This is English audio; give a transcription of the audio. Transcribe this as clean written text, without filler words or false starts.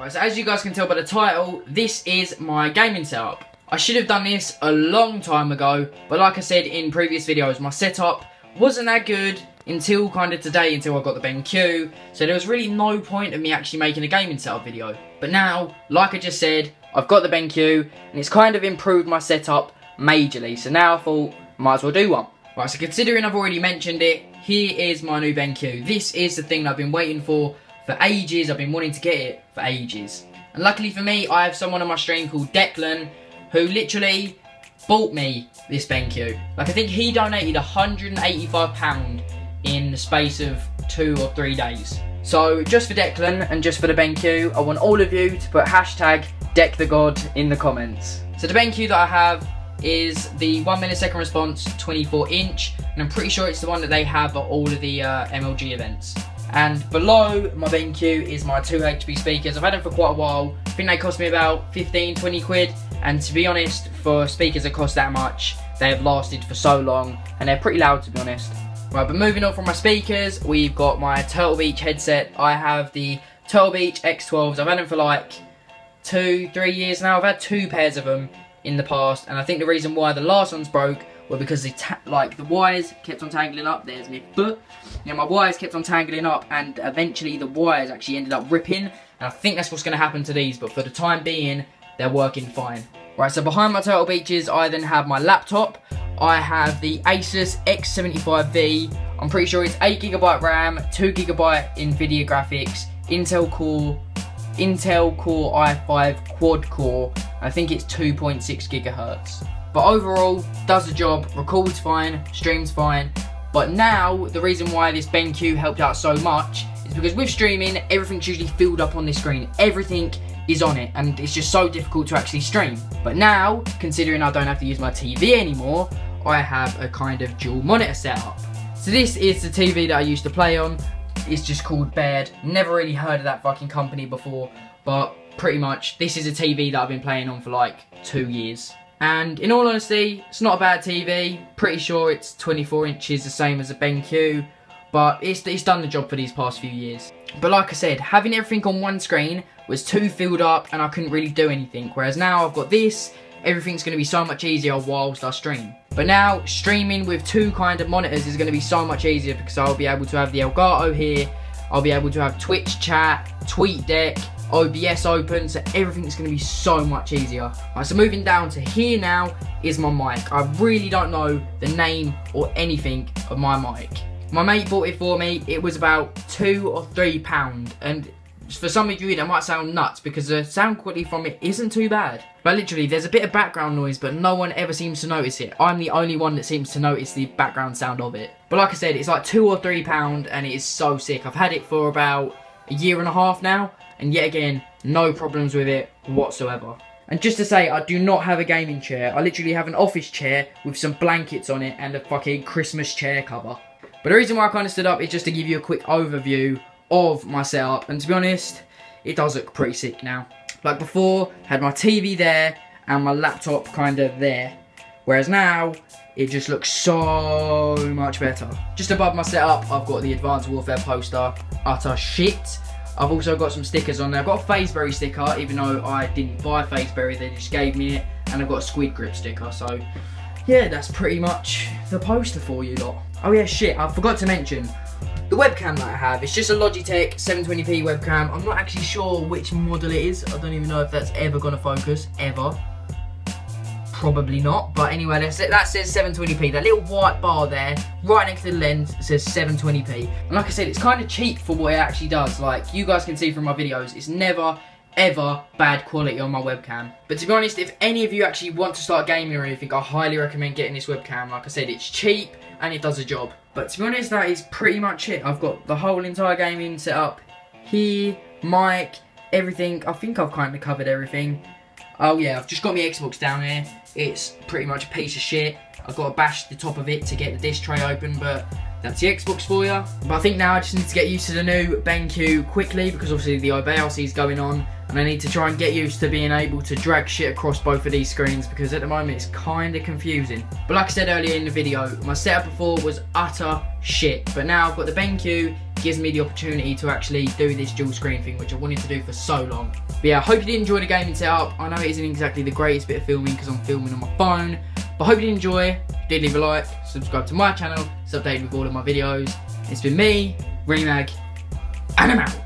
Right, so as you guys can tell by the title, this is my gaming setup. I should have done this a long time ago, but like I said in previous videos, my setup wasn't that good until kind of today, until I got the BenQ, so there was really no point of me actually making a gaming setup video. But now, like I just said, I've got the BenQ, and it's kind of improved my setup majorly, so now I thought, might as well do one. Right, so considering I've already mentioned it, here is my new BenQ. This is the thing that I've been waiting for ages. I've been wanting to get it for ages. And luckily for me, I have someone on my stream called Declan, who literally bought me this BenQ. Like, I think he donated £185 in the space of 2 or 3 days. So, just for Declan and just for the BenQ, I want all of you to put hashtag DeckTheGod in the comments. So the BenQ that I have is the 1 millisecond response 24-inch, and I'm pretty sure it's the one that they have at all of the MLG events. And below my BenQ is my 2 HP speakers. I've had them for quite a while. I think they cost me about 15-20 quid, and to be honest, for speakers that cost that much, they have lasted for so long, and they're pretty loud to be honest. Right, but moving on from my speakers, we've got my Turtle Beach headset. I have the Turtle Beach X12s. I've had them for like 2-3 years now. I've had 2 pairs of them in the past, and I think the reason why the last ones broke were because the wires kept on tangling up. There's my foot. Yeah, my wires kept on tangling up, and eventually the wires actually ended up ripping, and I think that's what's going to happen to these, but for the time being, they're working fine. Right, so behind my Turtle Beaches, I then have my laptop. I have the Asus X75V. I'm pretty sure it's 8GB RAM, 2GB NVIDIA graphics, Intel Core i5 quad core. I think it's 2.6 GHz. But overall, does the job, records fine, streams fine. But now, the reason why this BenQ helped out so much is because with streaming, everything's usually filled up on this screen. Everything is on it, and it's just so difficult to actually stream. But now, considering I don't have to use my TV anymore, I have a kind of dual monitor setup. So this is the TV that I used to play on. It's just called Baird. Never really heard of that fucking company before, but pretty much this is a TV that I've been playing on for like 2 years. And in all honesty, it's not a bad TV. Pretty sure it's 24 inches, the same as a BenQ, but it's done the job for these past few years. But like I said, having everything on one screen was too filled up and I couldn't really do anything. Whereas now I've got this, everything's going to be so much easier whilst I stream. But now, streaming with 2 kind of monitors is going to be so much easier because I'll be able to have the Elgato here, I'll be able to have Twitch chat, TweetDeck, OBS open, so everything's going to be so much easier. Right, so moving down to here now is my mic. I really don't know the name or anything of my mic. My mate bought it for me. It was about £2 or £3, and for some of you that might sound nuts because the sound quality from it isn't too bad. But literally, there's a bit of background noise, but no one ever seems to notice it. I'm the only one that seems to notice the background sound of it. But like I said, it's like £2 or £3, and it is so sick. I've had it for about a year and a half now, and yet again, no problems with it whatsoever. And just to say, I do not have a gaming chair. I literally have an office chair with some blankets on it and a fucking Christmas chair cover. But the reason why I kind of stood up is just to give you a quick overview of my setup, and to be honest, it does look pretty sick now. Like before, I had my TV there and my laptop kind of there, whereas now it just looks so much better. Just above my setup, I've got the Advanced Warfare poster, utter shit. I've also got some stickers on there. I've got a Fazeberry sticker, even though I didn't buy Fazeberry, they just gave me it, and I've got a Squid Grip sticker. So yeah, that's pretty much the poster for you lot. Oh yeah, shit, I forgot to mention the webcam that I have. It's just a Logitech 720p webcam. I'm not actually sure which model it is. I don't even know if that's ever going to focus, ever. Probably not, but anyway, that says 720p. That little white bar there, right next to the lens, says 720p. And like I said, it's kind of cheap for what it actually does. Like, you guys can see from my videos, it's never, ever bad quality on my webcam. But to be honest, if any of you actually want to start gaming or anything, I highly recommend getting this webcam. Like I said, it's cheap and it does the job. But to be honest, that is pretty much it. I've got the whole entire gaming set up here, mic, everything. I think I've kind of covered everything. Oh yeah, I've just got my Xbox down here. It's pretty much a piece of shit. I've got to bash the top of it to get the disc tray open, but that's the Xbox for you. But I think now I just need to get used to the new BenQ quickly, because obviously the OBS is going on, and I need to try and get used to being able to drag shit across both of these screens, because at the moment it's kind of confusing. But like I said earlier in the video, my setup before was utter shit, but now I've got the BenQ gives me the opportunity to actually do this dual screen thing, which I wanted to do for so long. But yeah, I hope you did enjoy the gaming setup. I know it isn't exactly the greatest bit of filming because I'm filming on my phone, but I hope you did enjoy. If you did, leave a like, subscribe to my channel, stay updated with all of my videos. It's been me, Remag, and I'm out.